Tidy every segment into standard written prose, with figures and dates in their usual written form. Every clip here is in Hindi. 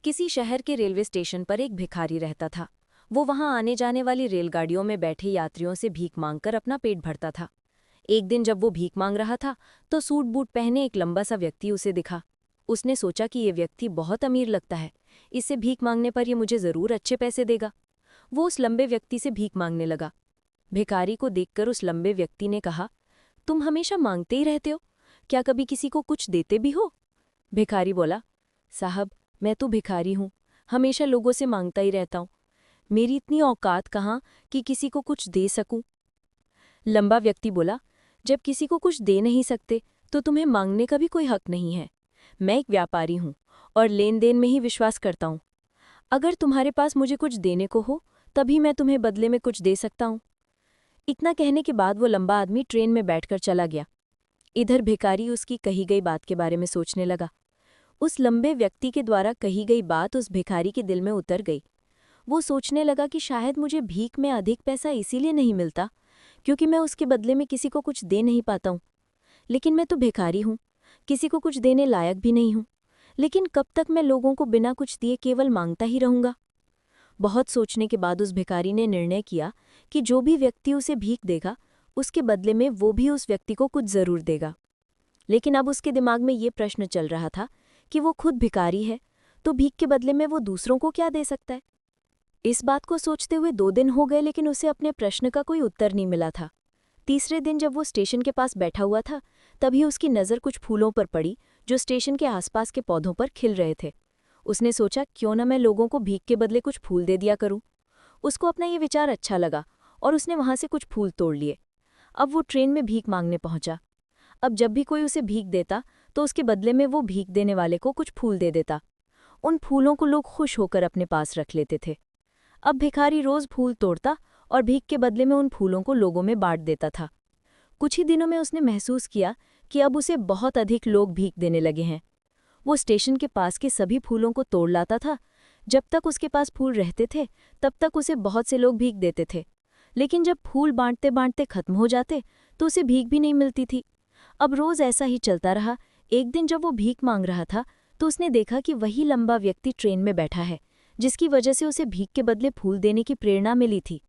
किसी शहर के रेलवे स्टेशन पर एक भिखारी रहता था। वो वहां आने जाने वाली रेलगाड़ियों में बैठे यात्रियों से भीख मांगकर अपना पेट भरता था। एक दिन जब वो भीख मांग रहा था तो सूट बूट पहने एक लंबा सा व्यक्ति उसे दिखा। उसने सोचा कि ये व्यक्ति बहुत अमीर लगता है, इससे भीख मांगने पर ये मुझे जरूर अच्छे पैसे देगा। वो उस लंबे व्यक्ति से भीख मांगने लगा। भिखारी को देखकर उस लंबे व्यक्ति ने कहा, तुम हमेशा मांगते ही रहते हो, क्या कभी किसी को कुछ देते भी हो? भिखारी बोला, साहब, मैं तो भिखारी हूं, हमेशा लोगों से मांगता ही रहता हूं। मेरी इतनी औकात कहाँ कि किसी को कुछ दे सकूं। लंबा व्यक्ति बोला, जब किसी को कुछ दे नहीं सकते तो तुम्हें मांगने का भी कोई हक नहीं है। मैं एक व्यापारी हूं और लेन देन में ही विश्वास करता हूं। अगर तुम्हारे पास मुझे कुछ देने को हो तभी मैं तुम्हें बदले में कुछ दे सकता हूं। इतना कहने के बाद वो लंबा आदमी ट्रेन में बैठकर चला गया। इधर भिखारी उसकी कही गई बात के बारे में सोचने लगा। उस लंबे व्यक्ति के द्वारा कही गई बात उस भिखारी के दिल में उतर गई। वो सोचने लगा कि शायद मुझे भीख में अधिक पैसा इसीलिए नहीं मिलता क्योंकि मैं उसके बदले में किसी को कुछ दे नहीं पाता हूँ। लेकिन मैं तो भिखारी हूँ, किसी को कुछ देने लायक भी नहीं हूँ। लेकिन कब तक मैं लोगों को बिना कुछ दिए केवल मांगता ही रहूँगा? बहुत सोचने के बाद उस भिखारी ने निर्णय किया कि जो भी व्यक्ति उसे भीख देगा उसके बदले में वो भी उस व्यक्ति को कुछ जरूर देगा। लेकिन अब उसके दिमाग में ये प्रश्न चल रहा था कि वो खुद भिखारी है तो भीख के बदले में वो दूसरों को क्या दे सकता है। इस बात को सोचते हुए 2 दिन हो गए लेकिन उसे अपने प्रश्न का कोई उत्तर नहीं मिला था। तीसरे दिन जब वो स्टेशन के पास बैठा हुआ था तभी उसकी नज़र कुछ फूलों पर पड़ी जो स्टेशन के आसपास के पौधों पर खिल रहे थे। उसने सोचा, क्यों न मैं लोगों को भीख के बदले कुछ फूल दे दिया करूं। उसको अपना ये विचार अच्छा लगा और उसने वहां से कुछ फूल तोड़ लिए। अब वो ट्रेन में भीख मांगने पहुंचा। अब जब भी कोई उसे भीख देता तो उसके बदले में वो भीख देने वाले को कुछ फूल दे देता। उन फूलों को लोग खुश होकर अपने पास रख लेते थे। अब भिखारी रोज फूल तोड़ता और भीख के बदले में उन फूलों को लोगों में बांट देता था। कुछ ही दिनों में उसने महसूस किया कि अब उसे बहुत अधिक लोग भीख देने लगे हैं। वो स्टेशन के पास के सभी फूलों को तोड़ लाता था। जब तक उसके पास फूल रहते थे तब तक उसे बहुत से लोग भीख देते थे। लेकिन जब फूल बांटते बांटते खत्म हो जाते तो उसे भीख भी नहीं मिलती थी। अब रोज ऐसा ही चलता रहा। एक दिन जब वो भीख मांग रहा था तो उसने देखा कि वही लंबा व्यक्ति ट्रेन में बैठा है जिसकी वजह से उसे भीख के बदले फूल देने की प्रेरणा मिली थी।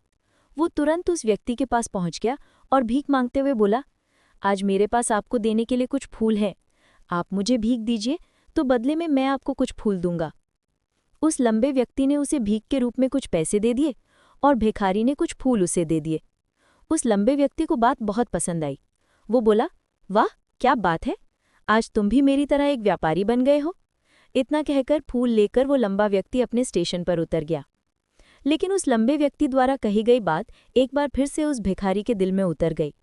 वो तुरंत उस व्यक्ति के पास पहुंच गया और भीख मांगते हुए बोला, आज मेरे पास आपको देने के लिए कुछ फूल हैं, आप मुझे भीख दीजिए तो बदले में मैं आपको कुछ फूल दूंगा। उस लंबे व्यक्ति ने उसे भीख के रूप में कुछ पैसे दे दिए और भिखारी ने कुछ फूल उसे दे दिए। उस लंबे व्यक्ति को बात बहुत पसंद आई। वो बोला, वाह, क्या बात है, आज तुम भी मेरी तरह एक व्यापारी बन गए हो। इतना कहकर फूल लेकर वो लंबा व्यक्ति अपने स्टेशन पर उतर गया। लेकिन उस लंबे व्यक्ति द्वारा कही गई बात एक बार फिर से उस भिखारी के दिल में उतर गई।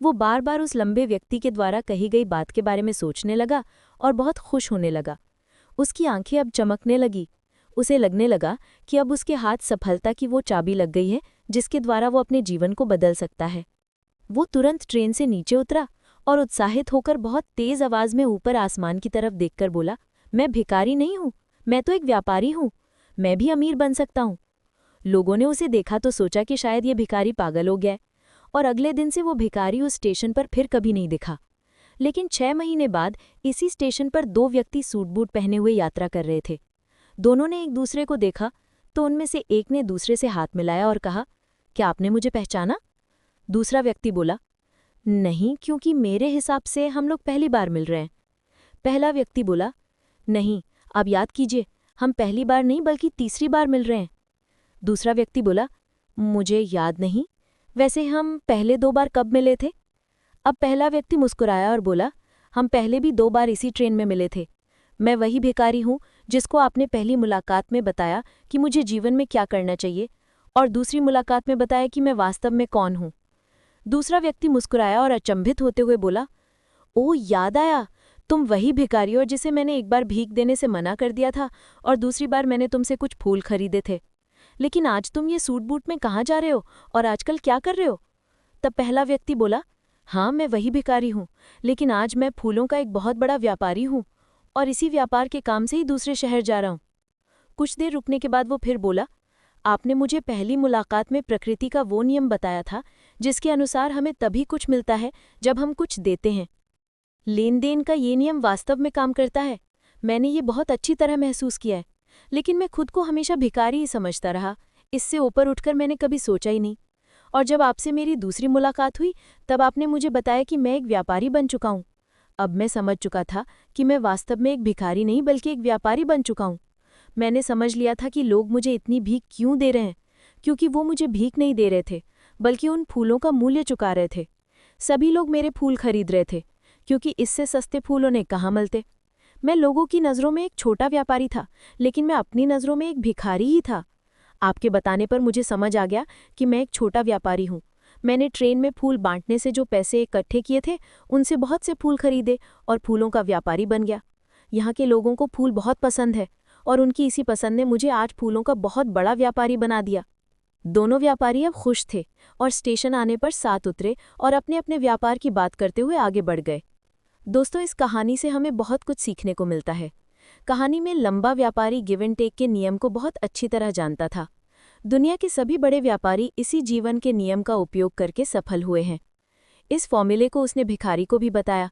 वो बार बार उस लंबे व्यक्ति के द्वारा कही गई बात के बारे में सोचने लगा और बहुत खुश होने लगा। उसकी आंखें अब चमकने लगी। उसे लगने लगा कि अब उसके हाथ सफलता की वो चाबी लग गई है जिसके द्वारा वो अपने जीवन को बदल सकता है। वो तुरंत ट्रेन से नीचे उतरा और उत्साहित होकर बहुत तेज आवाज में ऊपर आसमान की तरफ देखकर बोला, मैं भिखारी नहीं हूं, मैं तो एक व्यापारी हूं, मैं भी अमीर बन सकता हूं। लोगों ने उसे देखा तो सोचा कि शायद ये भिखारी पागल हो गया है और अगले दिन से वो भिखारी उस स्टेशन पर फिर कभी नहीं दिखा। लेकिन 6 महीने बाद इसी स्टेशन पर 2 व्यक्ति सूट बूट पहने हुए यात्रा कर रहे थे। दोनों ने एक दूसरे को देखा तो उनमें से एक ने दूसरे से हाथ मिलाया और कहा, क्या आपने मुझे पहचाना? दूसरा व्यक्ति बोला, नहीं, क्योंकि मेरे हिसाब से हम लोग पहली बार मिल रहे हैं। पहला व्यक्ति बोला, नहीं, आप याद कीजिए, हम पहली बार नहीं बल्कि तीसरी बार मिल रहे हैं। दूसरा व्यक्ति बोला, मुझे याद नहीं, वैसे हम पहले 2 बार कब मिले थे? अब पहला व्यक्ति मुस्कुराया और बोला, हम पहले भी 2 बार इसी ट्रेन में मिले थे। मैं वही भिखारी हूँ जिसको आपने पहली मुलाकात में बताया कि मुझे जीवन में क्या करना चाहिए और दूसरी मुलाकात में बताया कि मैं वास्तव में कौन हूँ। दूसरा व्यक्ति मुस्कुराया और अचंभित होते हुए बोला, ओह, याद आया, तुम वही भिखारी हो जिसे मैंने एक बार भीख देने से मना कर दिया था और दूसरी बार मैंने तुमसे कुछ फूल खरीदे थे। लेकिन आज तुम ये सूट बूट में कहाँ जा रहे हो और आजकल क्या कर रहे हो? तब पहला व्यक्ति बोला, हाँ, मैं वही भिखारी हूँ, लेकिन आज मैं फूलों का एक बहुत बड़ा व्यापारी हूँ और इसी व्यापार के काम से ही दूसरे शहर जा रहा हूँ। कुछ देर रुकने के बाद वो फिर बोला, आपने मुझे पहली मुलाकात में प्रकृति का वो नियम बताया था जिसके अनुसार हमें तभी कुछ मिलता है जब हम कुछ देते हैं। लेन देन का ये नियम वास्तव में काम करता है। मैंने ये बहुत अच्छी तरह महसूस किया है। लेकिन मैं खुद को हमेशा भिखारी ही समझता रहा। इससे ऊपर उठकर मैंने कभी सोचा ही नहीं। और जब आपसे मेरी दूसरी मुलाकात हुई, तब आपने मुझे बताया कि मैं एक व्यापारी बन चुका हूँ। अब मैं समझ चुका था कि मैं वास्तव में एक भिखारी नहीं बल्कि एक व्यापारी बन चुका हूँ। मैंने समझ लिया था कि लोग मुझे इतनी भीख क्यों दे रहे हैं, क्योंकि वो मुझे भीख नहीं दे रहे थे, बल्कि उन फूलों का मूल्य चुका रहे थे। सभी लोग मेरे फूल खरीद रहे थे, क्योंकि इससे सस्ते फूल उन्हें कहाँ मिलते। मैं लोगों की नज़रों में एक छोटा व्यापारी था, लेकिन मैं अपनी नज़रों में एक भिखारी ही था। आपके बताने पर मुझे समझ आ गया कि मैं एक छोटा व्यापारी हूँ। मैंने ट्रेन में फूल बांटने से जो पैसे इकट्ठे किए थे, उनसे बहुत से फूल खरीदे और फूलों का व्यापारी बन गया। यहाँ के लोगों को फूल बहुत पसंद है और उनकी इसी पसंद ने मुझे आज फूलों का बहुत बड़ा व्यापारी बना दिया। दोनों व्यापारी अब खुश थे और स्टेशन आने पर साथ उतरे और अपने अपने व्यापार की बात करते हुए आगे बढ़ गए। दोस्तों, इस कहानी से हमें बहुत कुछ सीखने को मिलता है। कहानी में लंबा व्यापारी गिव एंड टेक के नियम को बहुत अच्छी तरह जानता था। दुनिया के सभी बड़े व्यापारी इसी जीवन के नियम का उपयोग करके सफल हुए हैं। इस फॉर्मूले को उसने भिखारी को भी बताया।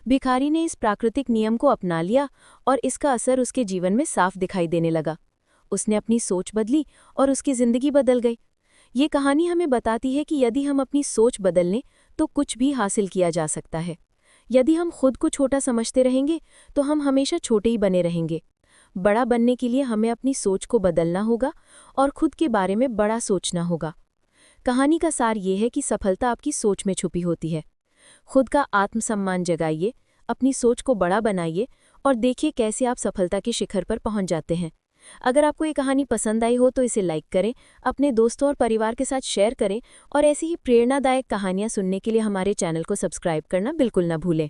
भिखारी ने इस प्राकृतिक नियम को अपना लिया और इसका असर उसके जीवन में साफ दिखाई देने लगा। उसने अपनी सोच बदली और उसकी जिंदगी बदल गई। ये कहानी हमें बताती है कि यदि हम अपनी सोच बदल लें तो कुछ भी हासिल किया जा सकता है। यदि हम खुद को छोटा समझते रहेंगे तो हम हमेशा छोटे ही बने रहेंगे। बड़ा बनने के लिए हमें अपनी सोच को बदलना होगा और खुद के बारे में बड़ा सोचना होगा। कहानी का सार ये है कि सफलता आपकी सोच में छुपी होती है। खुद का आत्मसम्मान जगाइए, अपनी सोच को बड़ा बनाइए और देखिए कैसे आप सफलता के शिखर पर पहुंच जाते हैं। अगर आपको ये कहानी पसंद आई हो तो इसे लाइक करें, अपने दोस्तों और परिवार के साथ शेयर करें और ऐसी ही प्रेरणादायक कहानियां सुनने के लिए हमारे चैनल को सब्सक्राइब करना बिल्कुल न भूलें।